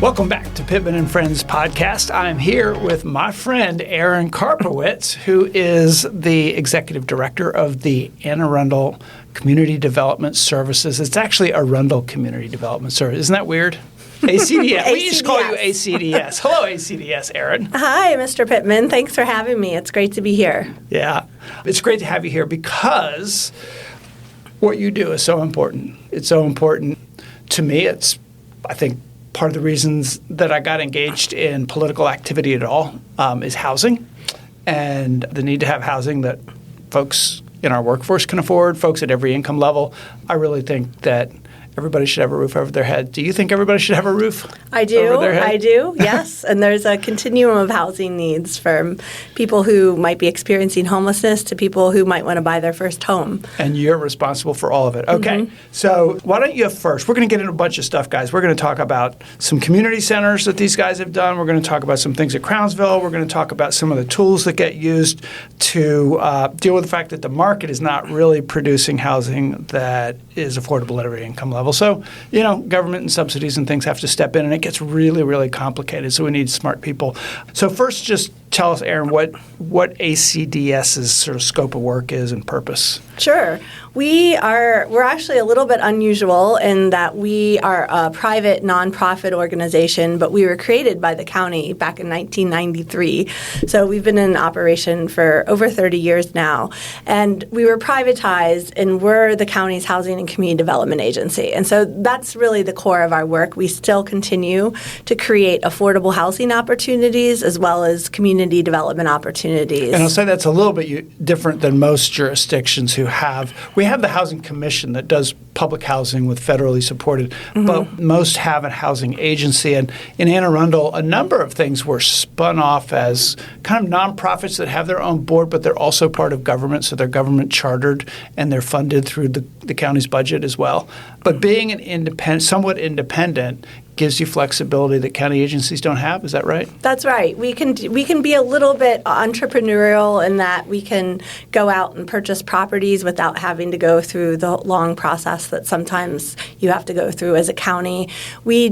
Welcome back to Pittman and Friends podcast. I'm here with my friend Erin Karpewicz, who is the executive director of the Arundel Community Development Services. It's actually Arundel Community Development Service. Isn't that weird? ACDS. We just call you ACDS. Hello, ACDS, Erin. Hi, Mr. Pittman. Thanks for having me. It's great to be here. Yeah, it's great to have you here because what you do is so important. It's so important to me. It's, I think, part of the reasons that I got engaged in political activity at all is housing and the need to have housing that folks in our workforce can afford, folks at every income level. I really think that everybody should have a roof over their head. Do you think everybody should have a roof I do. over their head? I do, yes. And there's a continuum of housing needs from people who might be experiencing homelessness to people who might want to buy their first home. And you're responsible for all of it. Okay. So why don't you first, we're going to get into a bunch of stuff, guys. We're going to talk about some community centers that these guys have done. We're going to talk about some things at Crownsville. We're going to talk about some of the tools that get used to deal with the fact that the market is not really producing housing that is affordable at every income level. So, government and subsidies and things have to step in, and it gets really, really complicated. So we need smart people. So first, just tell us, Erin, what ACDS's sort of scope of work is and purpose. Sure. We're actually a little bit unusual in that we are a private nonprofit organization, but we were created by the county back in 1993. So we've been in operation for over 30 years now. And we were privatized, and we're the county's housing and community development agency. And so that's really the core of our work. We still continue to create affordable housing opportunities as well as community development opportunities. And I'll say that's a little bit different than most jurisdictions who we have the Housing Commission that does public housing with federally supported, but most have a housing agency. And in Anne Arundel, a number of things were spun off as kind of nonprofits that have their own board, but they're also part of government, so they're government chartered and they're funded through the county's budget as well. But being an somewhat independent gives you flexibility that county agencies don't have. Is that right? That's right. We can be a little bit entrepreneurial in that we can go out and purchase properties without having to go through the long process that sometimes you have to go through as a county. We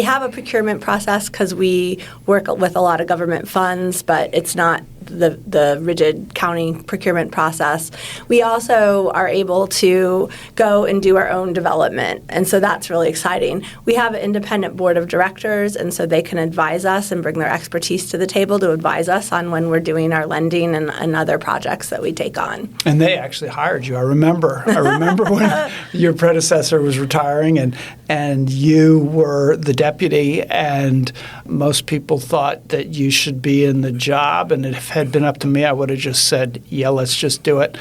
have a procurement process because we work with a lot of government funds, but it's not the rigid county procurement process. We also are able to go and do our own development, and so that's really exciting. We have an independent board of directors, and so they can advise us and bring their expertise to the table to advise us on when we're doing our lending and other projects that we take on. And they actually hired you. I remember when your predecessor was retiring and you were the deputy, and most people thought that you should be in the job, and if it had been up to me, I would have just said, yeah, let's just do it.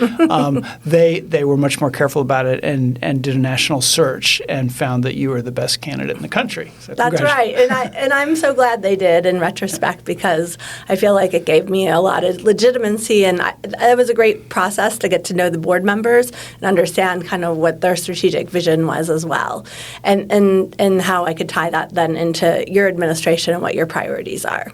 They were much more careful about it and did a national search and found that you were the best candidate in the country. So that's right. And I'm so glad they did in retrospect, because I feel like it gave me a lot of legitimacy, and it was a great process to get to know the board members and understand kind of what their strategic vision was as well, and how I could tie that then into your administration and what your priorities are.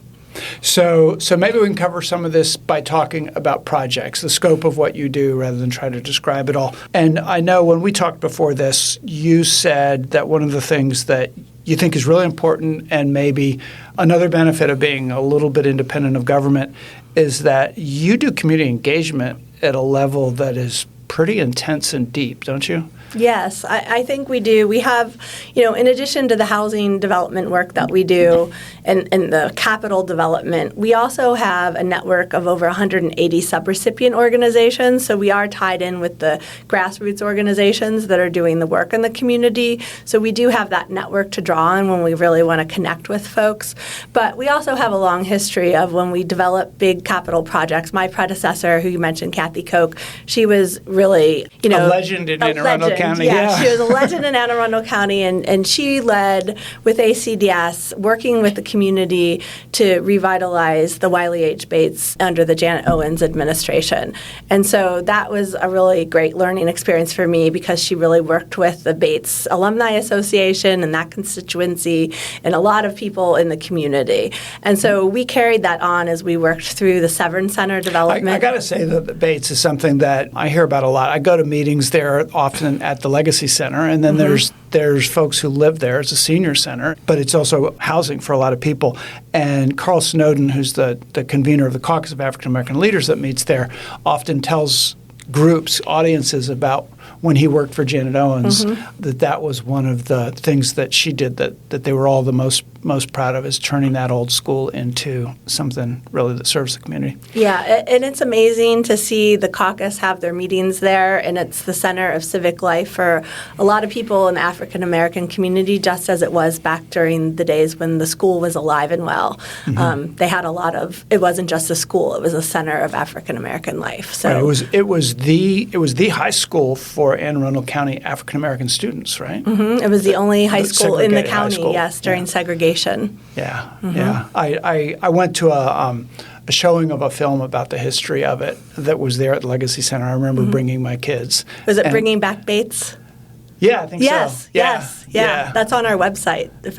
So maybe we can cover some of this by talking about projects, the scope of what you do, rather than try to describe it all. And I know when we talked before this, you said that one of the things that you think is really important, and maybe another benefit of being a little bit independent of government, is that you do community engagement at a level that is pretty intense and deep, don't you? Yes, I think we do. We have, in addition to the housing development work that we do and the capital development, we also have a network of over 180 subrecipient organizations. So we are tied in with the grassroots organizations that are doing the work in the community. So we do have that network to draw on when we really want to connect with folks. But we also have a long history of when we develop big capital projects. My predecessor, who you mentioned, Kathy Koch, she was really, a legend in Anne Arundel County. Yeah, she was a legend in Anne Arundel County, and she led with ACDS, working with the community to revitalize the Wiley H. Bates under the Janet Owens administration. And so that was a really great learning experience for me, because she really worked with the Bates Alumni Association and that constituency and a lot of people in the community. And so we carried that on as we worked through the Severn Center development. I got to say that the Bates is something that I hear about a lot. I go to meetings there often at the Legacy Center, and then there's folks who live there. It's a senior center, but it's also housing for a lot of people. And Carl Snowden, who's the convener of the Caucus of African American Leaders that meets there, often tells groups, audiences about when he worked for Janet Owens, that was one of the things that she did that they were all the most proud of, is turning that old school into something really that serves the community. Yeah, and it's amazing to see the caucus have their meetings there, and it's the center of civic life for a lot of people in the African American community, just as it was back during the days when the school was alive and well. They had a lot of, it wasn't just a school, it was a center of African American life. So right, it was the high school for Anne Arundel County African American students, right? It was the only high school in the county, yes, during segregation. Yeah, yeah. I went to a showing of a film about the history of it that was there at the Legacy Center. I remember bringing my kids. Was it Bringing Back Bates? Yeah, I think so. Yes. That's on our website. If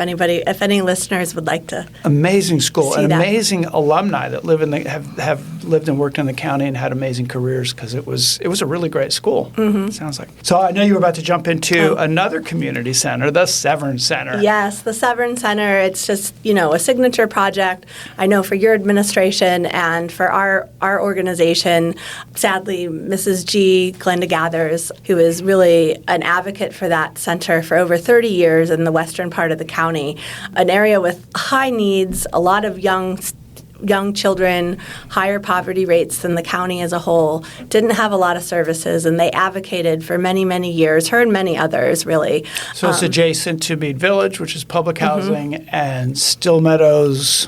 any listeners would like to. Amazing school, and that. Amazing alumni that live have lived and worked in the county and had amazing careers, because it was a really great school. It sounds like. So I know you were about to jump into another community center, the Severn Center. Yes, the Severn Center. It's just a signature project. I know for your administration and for our organization. Sadly, Mrs. G. Glenda Gathers, who is really an advocate for that center for over 30 years in the western part of the county, an area with high needs, a lot of young children, higher poverty rates than the county as a whole, didn't have a lot of services, and they advocated for many, many years, her and many others, really. So it's adjacent to Mead Village, which is public housing, and Still Meadows,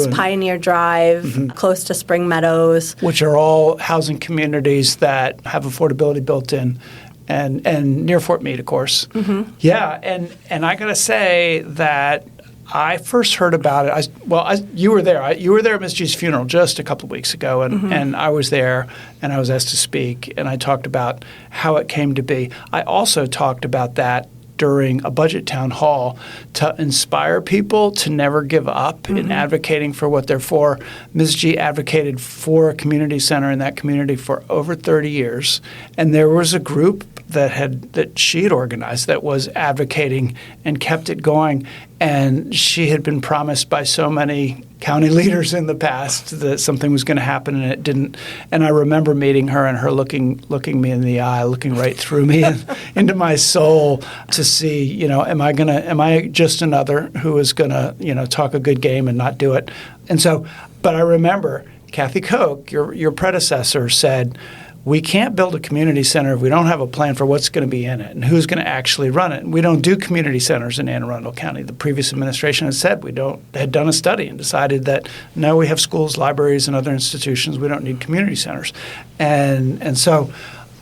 Pioneer Drive, close to Spring Meadows. Which are all housing communities that have affordability built in. And near Fort Meade, of course. Yeah, and I got to say that I first heard about it. You were there. You were there at Ms. G's funeral just a couple of weeks ago, and I was there, and I was asked to speak, and I talked about how it came to be. I also talked about that during a budget town hall to inspire people to never give up in advocating for what they're for. Ms. G advocated for a community center in that community for over 30 years, and there was a group that she had organized that was advocating and kept it going. And she had been promised by so many county leaders in the past that something was going to happen, and it didn't. And I remember meeting her and her looking me in the eye, looking right through me and into my soul to see, am I just another who is going to, talk a good game and not do it? And so, but I remember Kathy Koch, your predecessor, said, we can't build a community center if we don't have a plan for what's going to be in it and who's going to actually run it. And we don't do community centers in Anne Arundel County. The previous administration had said had done a study and decided that, no, we have schools, libraries, and other institutions. We don't need community centers. And so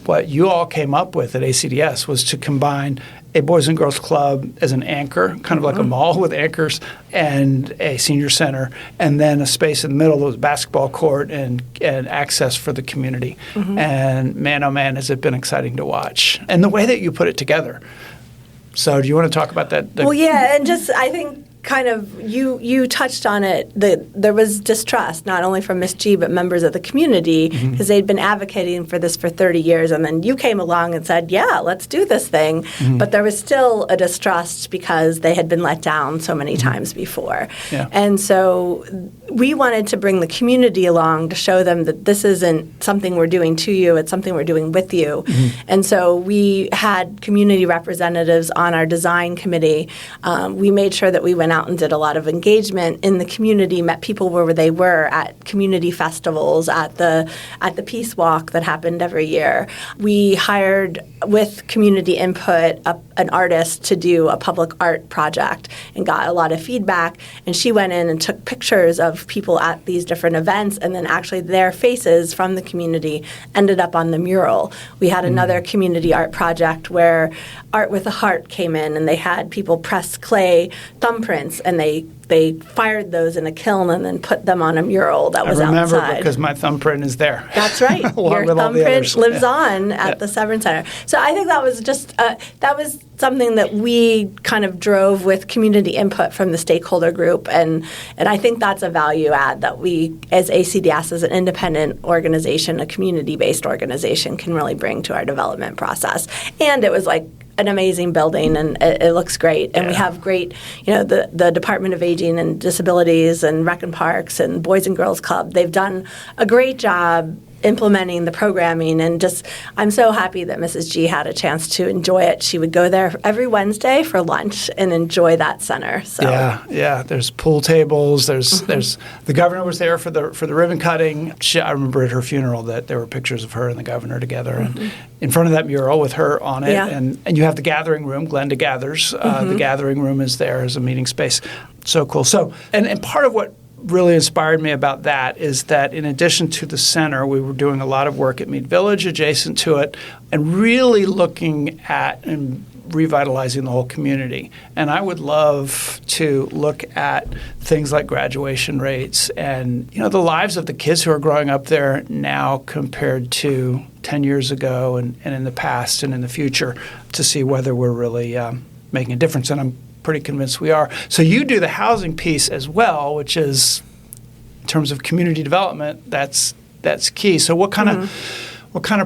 what you all came up with at ACDS was to combine a Boys and Girls Club as an anchor, kind of like a mall with anchors, and a senior center, and then a space in the middle that was a basketball court and access for the community. And man, oh man, has it been exciting to watch. And the way that you put it together. So do you want to talk about that? Well, yeah, and just I think kind of you touched on it, that there was distrust not only from Ms. G but members of the community, because they'd been advocating for this for 30 years, and then you came along and said, yeah, let's do this thing. But there was still a distrust because they had been let down so many times before. And so we wanted to bring the community along to show them that this isn't something we're doing to you, it's something we're doing with you. And so we had community representatives on our design committee. We made sure that we went out and did a lot of engagement in the community, met people where they were at community festivals, at the Peace Walk that happened every year. We hired, with community input, an artist to do a public art project and got a lot of feedback. And she went in and took pictures of people at these different events, and then actually their faces from the community ended up on the mural. We had another community art project where Art with a Heart came in, and they had people press clay thumbprints thumbprints, and they fired those in a kiln and then put them on a mural that was outside. I remember because my thumbprint is there. That's right. Your thumbprint lives on at the Severance Center. So I think that was just that was something that we kind of drove with community input from the stakeholder group, and I think that's a value add that we, as ACDS, as an independent organization, a community-based organization, can really bring to our development process. And it was like an amazing building, and it looks great. And we have great, the Department of Aging and Disabilities and Rec and Parks and Boys and Girls Club. They've done a great job implementing the programming, and just I'm so happy that Mrs. G had a chance to enjoy it. She would go there every Wednesday for lunch and enjoy that center. So yeah. There's pool tables. There's the governor was there for the ribbon cutting. I remember at her funeral that there were pictures of her and the governor together, and in front of that mural with her on it. And you have the gathering room. Glenda gathers. The gathering room is there as a meeting space. So cool. So and part of what really inspired me about that is that in addition to the center, we were doing a lot of work at Mead Village adjacent to it and really looking at and revitalizing the whole community. And I would love to look at things like graduation rates and, the lives of the kids who are growing up there now compared to 10 years ago and in the past and in the future to see whether we're really making a difference. And I'm pretty convinced we are. So you do the housing piece as well, which is, in terms of community development, that's key. So what kind of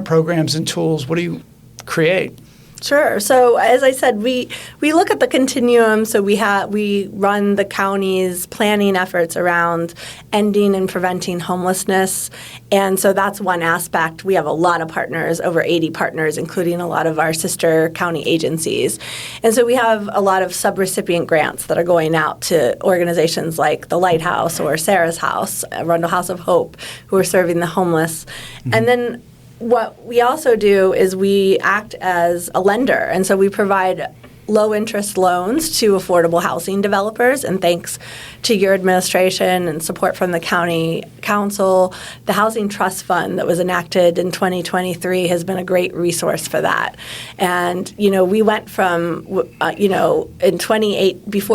programs and tools? What do you create? Sure. So as I said, we look at the continuum. So we run the county's planning efforts around ending and preventing homelessness. And so that's one aspect. We have a lot of partners, over 80 partners, including a lot of our sister county agencies. And so we have a lot of subrecipient grants that are going out to organizations like the Lighthouse or Sarah's House, Arundel House of Hope, who are serving the homeless. And then what we also do is we act as a lender, and so we provide low-interest loans to affordable housing developers. And thanks to your administration and support from the county council, the Housing Trust Fund that was enacted in 2023 has been a great resource for that. And, we went from, before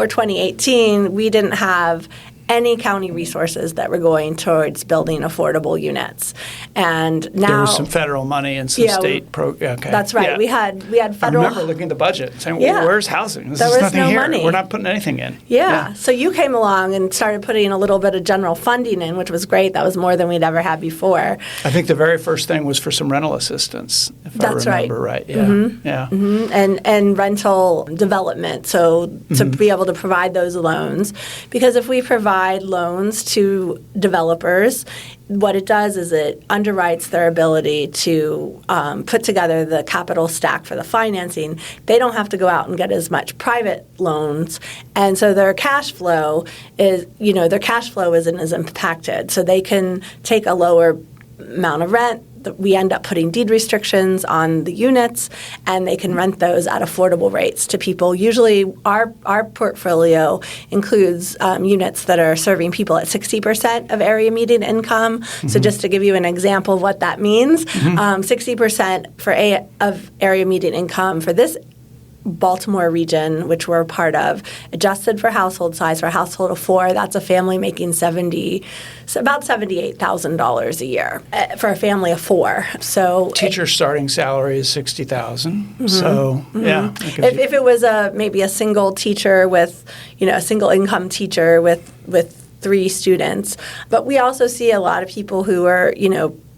2018, we didn't have any county resources that were going towards building affordable units, and now there was some federal money and some state programs. Okay. That's right. Yeah. We had federal. I remember looking at the budget and saying, well, "Where's housing? There was nothing here. Money. We're not putting anything in." Yeah. So you came along and started putting a little bit of general funding in, which was great. That was more than we'd ever had before. I think the very first thing was for some rental assistance, if I remember right. Yeah. And rental development. So to be able to provide those loans, because if we provide loans to developers, what it does is it underwrites their ability to put together the capital stack for the financing. They don't have to go out and get as much private loans, and so their cash flow isn't as impacted. So they can take a lower amount of rent. We end up putting deed restrictions on the units, and they can rent those at affordable rates to people. Usually our portfolio includes units that are serving people at 60% of area median income. So just to give you an example of what that means, 60% of area median income for this Baltimore region, which we're a part of, adjusted for household size, for a household of 4, that's a family making about $78,000 a year for a family of 4. So teacher starting salary is $60,000. So yeah, if it was maybe a single teacher with a single income teacher with 3 students, but we also see a lot of people who are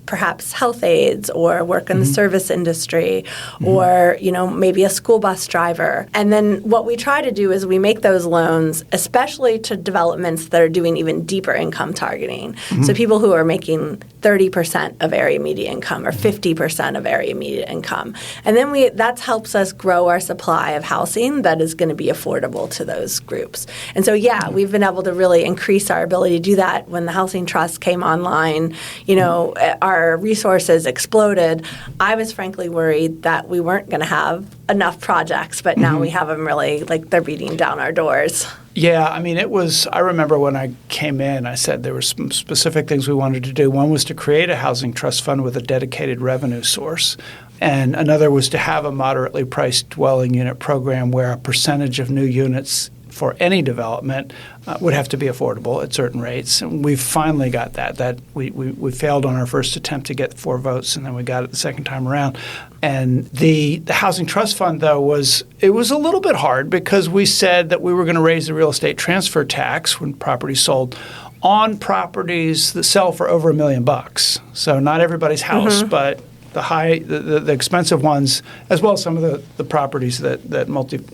perhaps health aides or work in the service industry or, maybe a school bus driver. And then what we try to do is we make those loans, especially to developments that are doing even deeper income targeting. So people who are making 30% of area median income or 50% of area median income. And then that helps us grow our supply of housing that is going to be affordable to those groups. And so, we've been able to really increase our ability to do that. When the Housing Trust came online, our resources exploded. I was frankly worried that we weren't going to have enough projects, but now we have them really, they're beating down our doors. Yeah, I remember when I came in, I said there were some specific things we wanted to do. One was to create a housing trust fund with a dedicated revenue source. And another was to have a moderately priced dwelling unit program where a percentage of new units for any development would have to be affordable at certain rates. And we finally got that. That we failed on our first attempt to get 4 votes, and then we got it the second time around. And the Housing Trust Fund, though, was a little bit hard because we said that we were going to raise the real estate transfer tax when property sold on properties that sell for over $1 million. So not everybody's house, but the expensive ones, as well as some of the properties that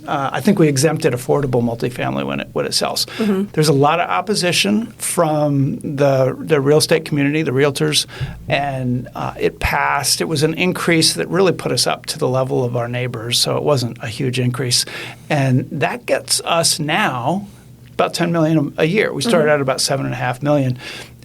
I think we exempted affordable multifamily when it sells. There's a lot of opposition from the real estate community, the realtors, and it passed. It was an increase that really put us up to the level of our neighbors, so it wasn't a huge increase. And that gets us now about $10 million a year. We started out about $7.5 million.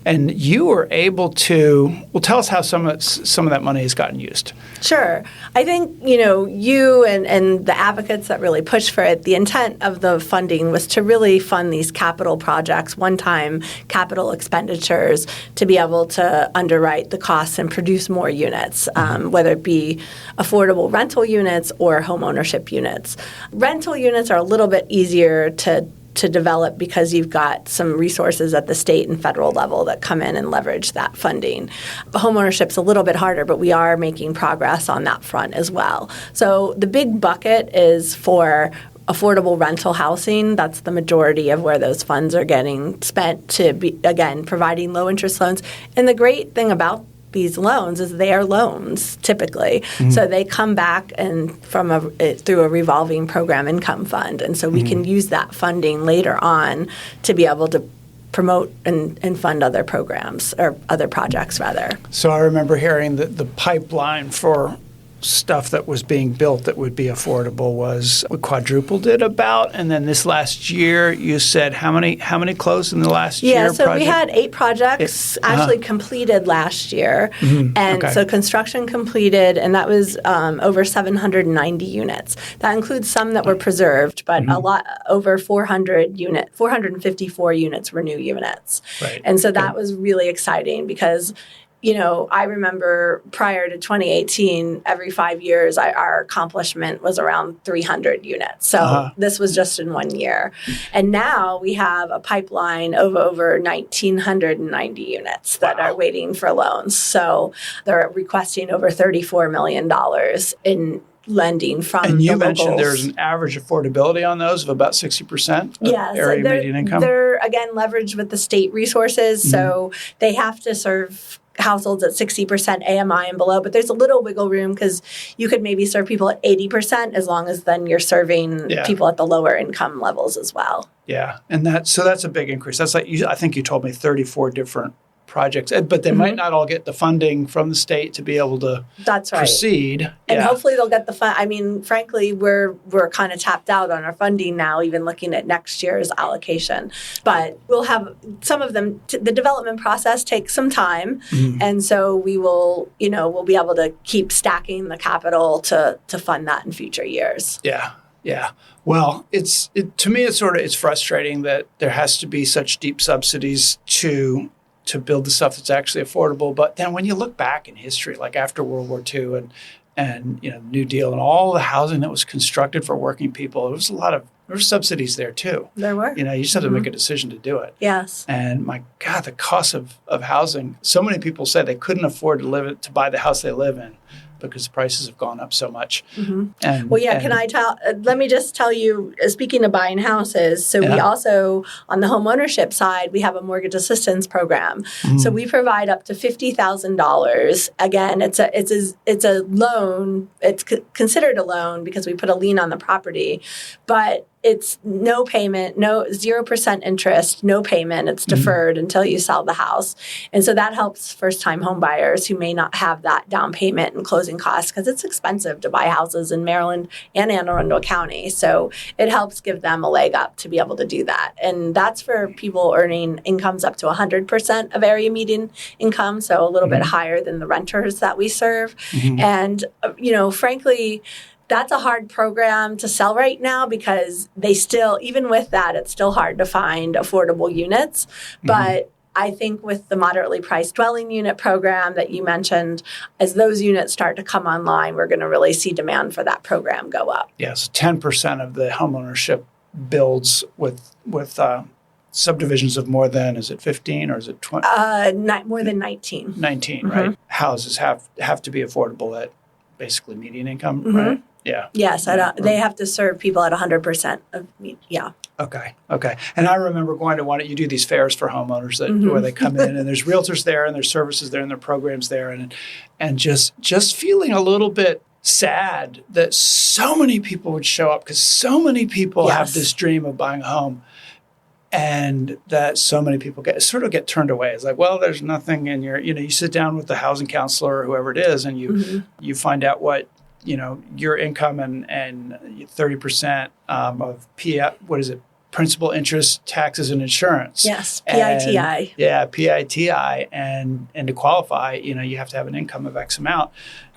And you were able to tell us how some of that money has gotten used. Sure. I think, you and the advocates that really push for it, the intent of the funding was to really fund these capital projects, one-time capital expenditures, to be able to underwrite the costs and produce more units, whether it be affordable rental units or home ownership units. Rental units are a little bit easier to develop because you've got some resources at the state and federal level that come in and leverage that funding. Homeownership's a little bit harder, but we are making progress on that front as well. So the big bucket is for affordable rental housing. That's the majority of where those funds are getting spent to be, again, providing low-interest loans. And the great thing about these loans is they are loans typically. So they come back and through a revolving program income fund. And so we can use that funding later on to be able to promote and fund other programs or other projects rather. So I remember hearing that the pipeline for stuff that was being built that would be affordable was we quadrupled it about, and then this last year you said how many closed in the last year? Yeah, so we had 8 projects actually completed last year, and so construction completed, and that was over 790 units. That includes some that were preserved, but a lot over 454 units were new units, and so that was really exciting because I remember prior to 2018, every 5 years, our accomplishment was around 300 units. So this was just in 1 year. And now we have a pipeline of over 1,990 units that are waiting for loans. So they're requesting over $34 million in lending from And you the mentioned locals. there's an average affordability on those of about 60% of area median income? They're, again, leveraged with the state resources. So they have to serve households at 60% AMI and below, but there's a little wiggle room because you could maybe serve people at 80% as long as then you're serving people at the lower income levels as well. Yeah, and that's a big increase. That's like I think you told me 34 different projects, but they might not all get the funding from the state to be able to proceed. And hopefully they'll get the fund. I mean, frankly, we're kind of tapped out on our funding now, even looking at next year's allocation. But we'll have some of them. The development process takes some time, and so we will, we'll be able to keep stacking the capital to fund that in future years. Yeah. Well, to me, it's frustrating that there has to be such deep subsidies to build the stuff that's actually affordable. But then when you look back in history, like after World War II and New Deal and all the housing that was constructed for working people, there were subsidies there too. There were. You just had to make a decision to do it. Yes. And my God, the cost of housing, so many people said they couldn't afford to buy the house they live in because the prices have gone up so much. Let me just tell you, speaking of buying houses, so we also, on the home ownership side, we have a mortgage assistance program. So we provide up to $50,000. Again, it's a loan. It's considered a loan because we put a lien on the property, but it's no payment, 0% interest, no payment. It's deferred until you sell the house. And so that helps first-time home buyers who may not have that down payment and closing costs because it's expensive to buy houses in Maryland and Arundel County. So it helps give them a leg up to be able to do that. And that's for people earning incomes up to 100% of area median income, so a little bit higher than the renters that we serve. And, frankly, that's a hard program to sell right now because they still, even with that, it's still hard to find affordable units. But I think with the moderately priced dwelling unit program that you mentioned, as those units start to come online, we're going to really see demand for that program go up. Yes, 10% of the homeownership builds with subdivisions of more than, is it 15 or is it 20? Not more than 19. 19, right? Houses have to be affordable at basically median income, right? Yeah. Yes, they have to serve people at 100% of, yeah. Okay. And I remember going to, why don't you do these fairs for homeowners where they come in and there's realtors there and there's services there and there are programs there and just feeling a little bit sad that so many people would show up because so many people have this dream of buying a home. And that so many people get turned away. It's like, well, there's nothing in your, you sit down with the housing counselor or whoever it is, and you find out what, your income and 30% of what is it? Principal, interest, taxes, and insurance. Yes, PITI. PITI. And to qualify, you have to have an income of X amount.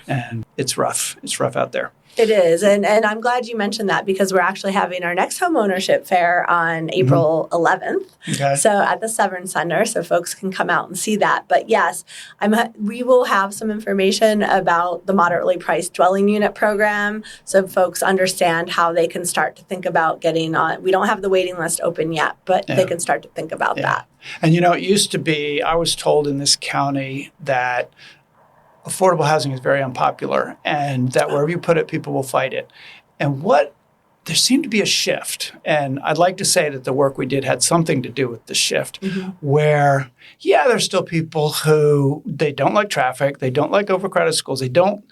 And it's rough. It's rough out there. It is. And I'm glad you mentioned that because we're actually having our next homeownership fair on April 11th. Okay. So at the Severn Center, so folks can come out and see that. But yes, we will have some information about the moderately priced dwelling unit program so folks understand how they can start to think about getting on. We don't have the waiting list open yet, but they can start to think about that. And, it used to be, I was told in this county that affordable housing is very unpopular and that wherever you put it, people will fight it. And there seemed to be a shift. And I'd like to say that the work we did had something to do with the shift where, there's still people who, they don't like traffic, they don't like overcrowded schools, people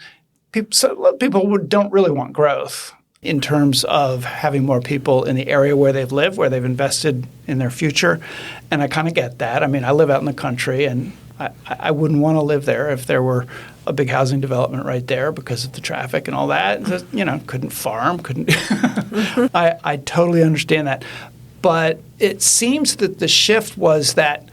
don't really want growth in terms of having more people in the area where they've lived, where they've invested in their future. And I kind of get that. I mean, I live out in the country and I wouldn't want to live there if there were a big housing development right there because of the traffic and all that. Just, couldn't farm, couldn't. I totally understand that. But it seems that the shift was that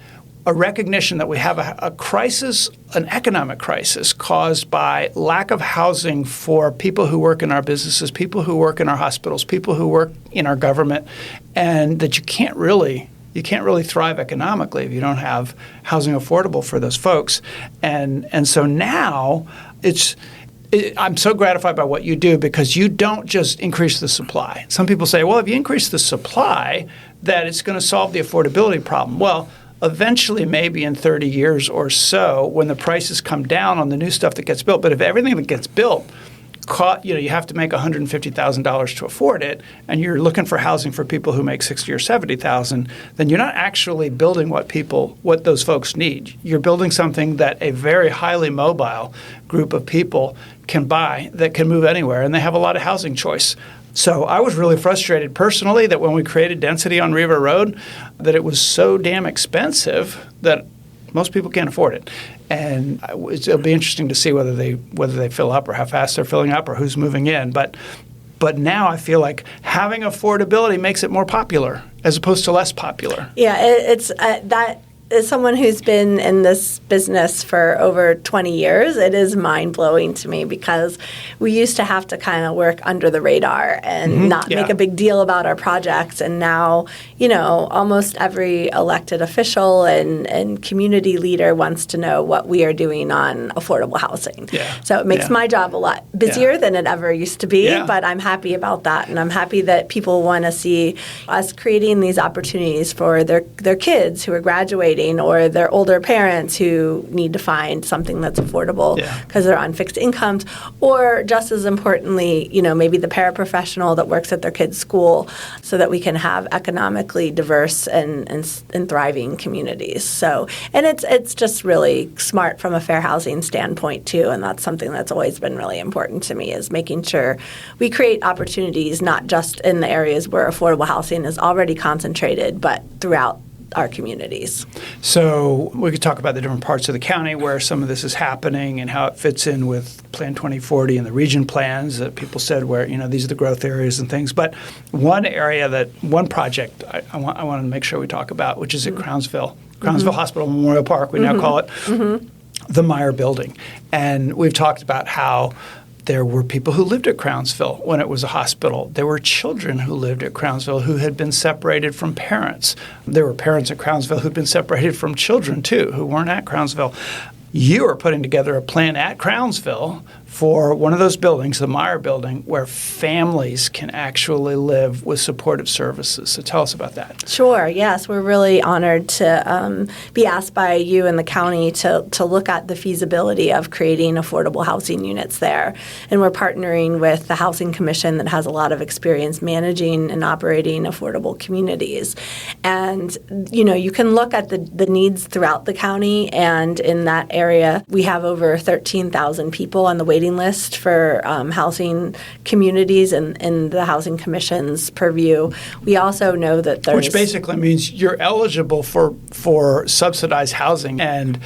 a recognition that we have a crisis, an economic crisis caused by lack of housing for people who work in our businesses, people who work in our hospitals, people who work in our government, and that you can't really thrive economically if you don't have housing affordable for those folks. And so now I'm so gratified by what you do because you don't just increase the supply. Some people say, well, if you increase the supply, that it's going to solve the affordability problem. Well, eventually, maybe in 30 years or so, when the prices come down on the new stuff that gets built, but if everything that gets built you have to make $150,000 to afford it, and you're looking for housing for people who make $60,000 or $70,000, then you're not actually building what those folks need. You're building something that a very highly mobile group of people can buy that can move anywhere, and they have a lot of housing choice. So I was really frustrated personally that when we created density on Riva Road, that it was so damn expensive that most people can't afford it. And it'll be interesting to see whether they fill up or how fast they're filling up or who's moving in. But now I feel like having affordability makes it more popular as opposed to less popular. Yeah, it's that. As someone who's been in this business for over 20 years, it is mind-blowing to me because we used to have to kind of work under the radar and not make a big deal about our projects. And now, almost every elected official and community leader wants to know what we are doing on affordable housing. Yeah. So it makes my job a lot busier than it ever used to be, but I'm happy about that. And I'm happy that people want to see us creating these opportunities for their kids who are graduating or their older parents who need to find something that's affordable because they're on fixed incomes, or just as importantly, maybe the paraprofessional that works at their kid's school so that we can have economically diverse and thriving communities. So, and it's just really smart from a fair housing standpoint too, and that's something that's always been really important to me is making sure we create opportunities not just in the areas where affordable housing is already concentrated, but throughout our communities. So we could talk about the different parts of the county where some of this is happening and how it fits in with Plan 2040 and the region plans that people said where, these are the growth areas and things. But one project I want to make sure we talk about, which is at Crownsville Hospital Memorial Park, we now call it the Meyer Building. And we've talked about how there were people who lived at Crownsville when it was a hospital. There were children who lived at Crownsville who had been separated from parents. There were parents at Crownsville who'd been separated from children, too, who weren't at Crownsville. You are putting together a plan at Crownsville for one of those buildings, the Meyer building, where families can actually live with supportive services. So tell us about that. Sure, yes. We're really honored to be asked by you and the county to look at the feasibility of creating affordable housing units there. And we're partnering with the Housing Commission that has a lot of experience managing and operating affordable communities. And, you can look at the needs throughout the county, and in that area, we have over 13,000 people on the waiting list for housing communities in the Housing Commission's purview. We also know that there's... Which basically means you're eligible for subsidized housing, and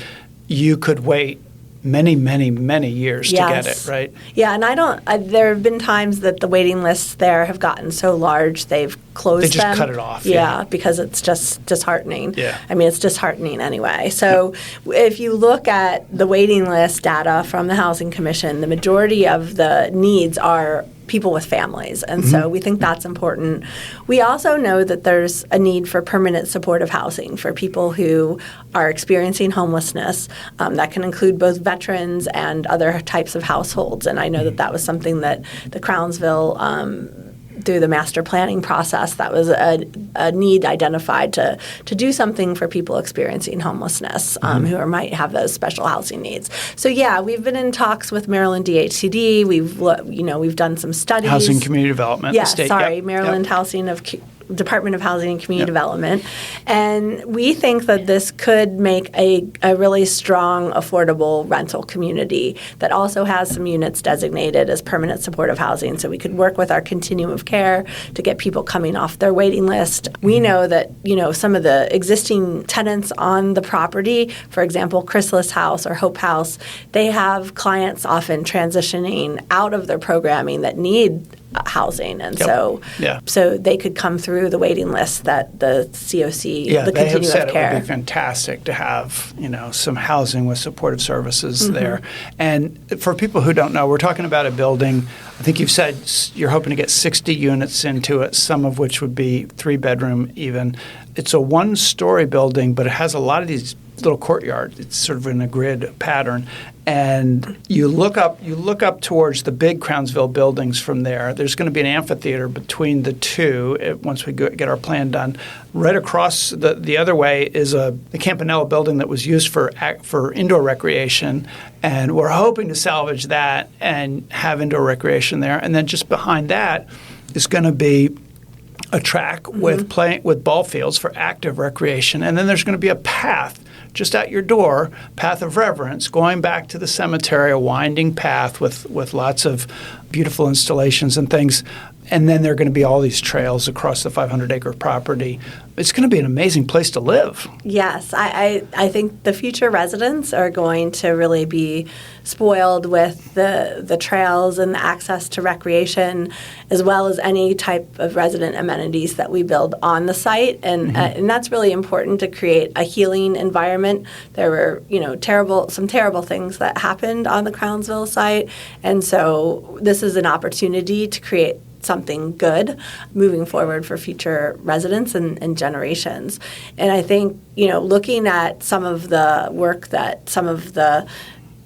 you could wait many, many, many years to get it, right? Yeah, and there have been times that the waiting lists there have gotten so large they've closed them. They just cut it off. Yeah, because it's just disheartening. Yeah. I mean, it's disheartening anyway. So if you look at the waiting list data from the Housing Commission, the majority of the needs are people with families, and so we think that's important. We also know that there's a need for permanent supportive housing for people who are experiencing homelessness. That can include both veterans and other types of households, and I know that was something that the Crownsville through the master planning process, that was a need identified to do something for people experiencing homelessness who might have those special housing needs. So yeah, we've been in talks with Maryland DHCD. We've done some studies. Housing Community Development. Yeah, the state. Maryland Department of Housing and Community Development. And we think that this could make a really strong, affordable rental community that also has some units designated as permanent supportive housing. So we could work with our Continuum of Care to get people coming off their waiting list. We know that, some of the existing tenants on the property, for example, Chrysalis House or Hope House, they have clients often transitioning out of their programming that need housing, and so they could come through the waiting list that the COC, the Continuum of Care. They have said it would be fantastic to have some housing with supportive services there. And for people who don't know, we're talking about a building. I think you've said you're hoping to get 60 units into it, some of which would be 3-bedroom even. It's a one-story building, but it has a lot of these little courtyards. It's sort of in a grid pattern. And you look up towards the big Crownsville buildings from there. There's going to be an amphitheater between the two once we get our plan done. Right across the other way is the Campanella building that was used for indoor recreation, and we're hoping to salvage that and have indoor recreation there. And then just behind that is going to be a track with ball fields for active recreation, and then there's going to be a path just at your door, path of reverence, going back to the cemetery, a winding path with lots of beautiful installations and things. And then there are going to be all these trails across the 500-acre property. It's going to be an amazing place to live. Yes, I think the future residents are going to really be spoiled with the trails and the access to recreation, as well as any type of resident amenities that we build on the site. And and that's really important to create a healing environment. There were some terrible things that happened on the Crownsville site, and so this is an opportunity to create something good moving forward for future residents and generations. And I think, looking at some of the work that some of the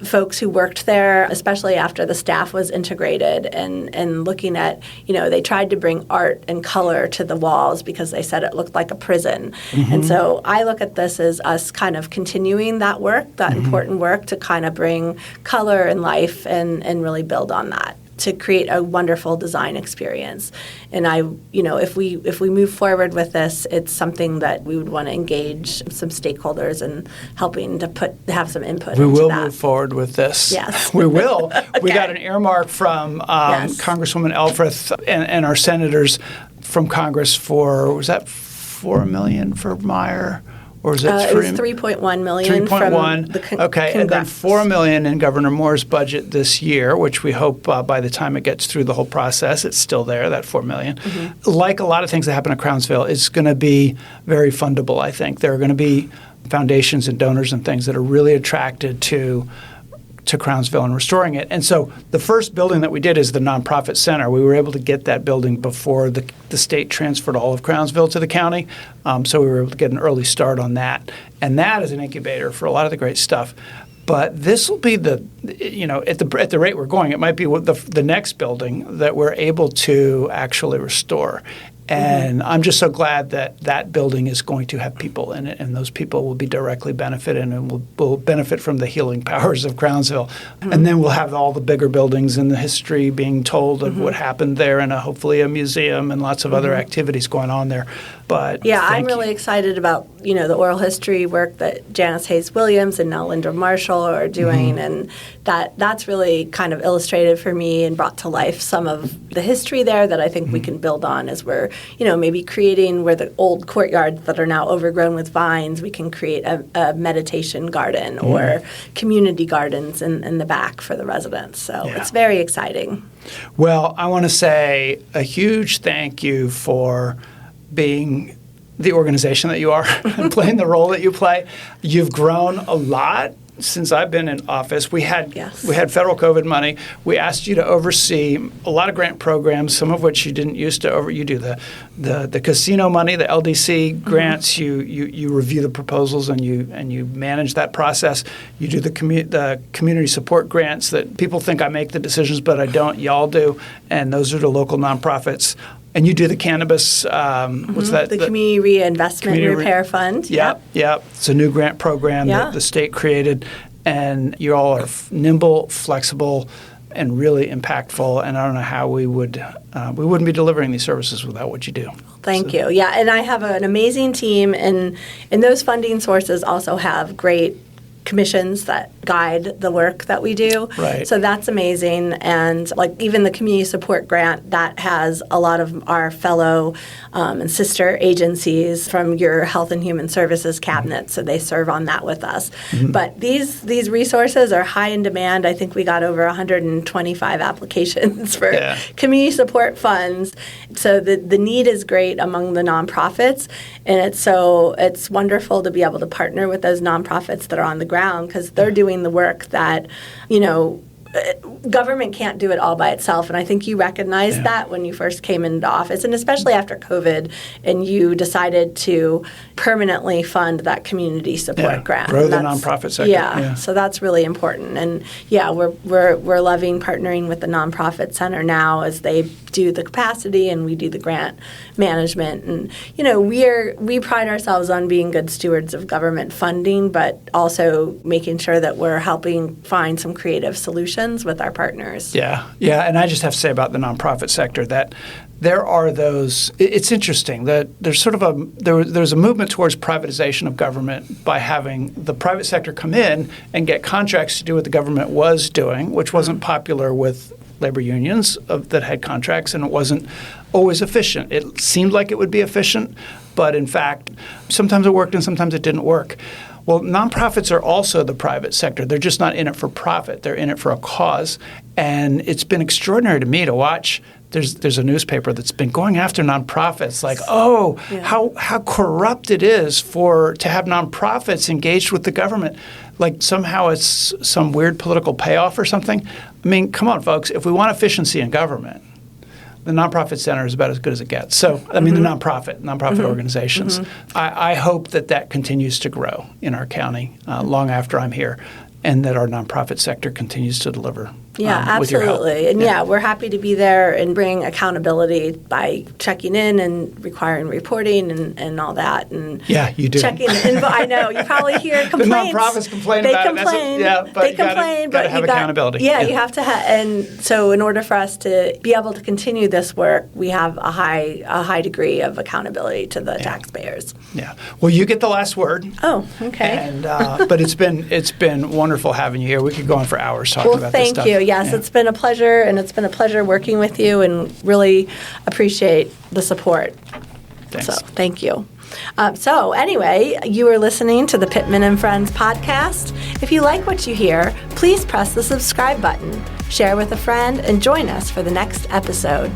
folks who worked there, especially after the staff was integrated, and looking at, they tried to bring art and color to the walls because they said it looked like a prison. And so I look at this as us kind of continuing that work, that important work, to kind of bring color and life and really build on that, to create a wonderful design experience. And if we move forward with this, it's something that we would want to engage some stakeholders in helping to have some input into that. We will move forward with this. Yes. We will. Okay. We got an earmark earmark from Congresswoman Elfreth and our senators from Congress for, was that $4 million for Meyer? Or is it it was $3.1 million. $3.1. Okay, and then $4 million in Governor Moore's budget this year, which we hope by the time it gets through the whole process, it's still there, that $4 million. Like a lot of things that happen at Crownsville, it's going to be very fundable, I think. There are going to be foundations and donors and things that are really attracted to Crownsville and restoring it. And so the first building that we did is the nonprofit center. We were able to get that building before the state transferred all of Crownsville to the county. So we were able to get an early start on that. And that is an incubator for a lot of the great stuff. But this will be at the rate we're going, it might be the next building that we're able to actually restore. And I'm just so glad that building is going to have people in it, and those people will be directly benefited and will benefit from the healing powers of Crownsville. And then we'll have all the bigger buildings and the history being told of what happened there, and hopefully a museum and lots of other activities going on there. But yeah, I'm really excited about the oral history work that Janice Hayes Williams and now Linda Marshall are doing, and that's really kind of illustrated for me and brought to life some of the history there that I think we can build on as we're maybe creating where the old courtyards that are now overgrown with vines, we can create a meditation garden or community gardens in the back for the residents. So it's very exciting. Well, I want to say a huge thank you for being the organization that you are and playing the role that you play. You've grown a lot since I've been in office. We had federal COVID money. We asked you to oversee a lot of grant programs, some of which you didn't used to You do the casino money, the LDC grants. You review the proposals and you manage that process. You do the community support grants that people think I make the decisions, but I don't. Y'all do, and those are the local nonprofits. And you do the cannabis, what's that? The Community Reinvestment Repair Fund. Yep. It's a new grant program that the state created. And you all are nimble, flexible, and really impactful. And I don't know how we wouldn't be delivering these services without what you do. Thank you. Yeah, and I have an amazing team. And those funding sources also have great commissions that guide the work that we do. Right. So that's amazing. And even the community support grant, that has a lot of our fellow and sister agencies from your Health and Human Services cabinet. So they serve on that with us. But these resources are high in demand. I think we got over 125 applications for community support funds. So the need is great among the nonprofits. And it's wonderful to be able to partner with those nonprofits that are on the ground, because they're doing the work that, government can't do it all by itself. And I think you recognized that when you first came into office, and especially after COVID, and you decided to permanently fund that community support grant. Grow the nonprofit sector. Yeah, so that's really important. And we're loving partnering with the Nonprofit Center now as they do the capacity and we do the grant management. And we pride ourselves on being good stewards of government funding, but also making sure that we're helping find some creative solutions with our partners. Yeah, and I just have to say about the nonprofit sector that there are those. It's interesting that there's sort of there's a movement towards privatization of government by having the private sector come in and get contracts to do what the government was doing, which wasn't popular with labor unions that had contracts, and it wasn't always efficient. It seemed like it would be efficient, but in fact, sometimes it worked and sometimes it didn't work. Well, nonprofits are also the private sector. They're just not in it for profit. They're in it for a cause. And it's been extraordinary to me to watch. There's a newspaper that's been going after nonprofits, like, how corrupt it is to have nonprofits engaged with the government. Like somehow it's some weird political payoff or something. I mean, come on, folks. If we want efficiency in government, the nonprofit center is about as good as it gets. So, I mean, the nonprofit organizations. I hope that continues to grow in our county long after I'm here, and that our nonprofit sector continues to deliver. Yeah, with your help. absolutely. And we're happy to be there and bring accountability by checking in and requiring reporting and all that. And you do. Checking I know. You probably hear complaints. The nonprofits complain about it. They complain, but you have accountability. You have to and so in order for us to be able to continue this work, we have a high degree of accountability to the taxpayers. Yeah. Well, you get the last word. Oh, okay. And but it's been wonderful having you here. We could go on for hours talking about this stuff. Thank you. Yes, it's been a pleasure, and it's been a pleasure working with you, and really appreciate the support. Thanks. So thank you. So anyway, you are listening to the Pittman and Friends podcast. If you like what you hear, please press the subscribe button, share with a friend, and join us for the next episode.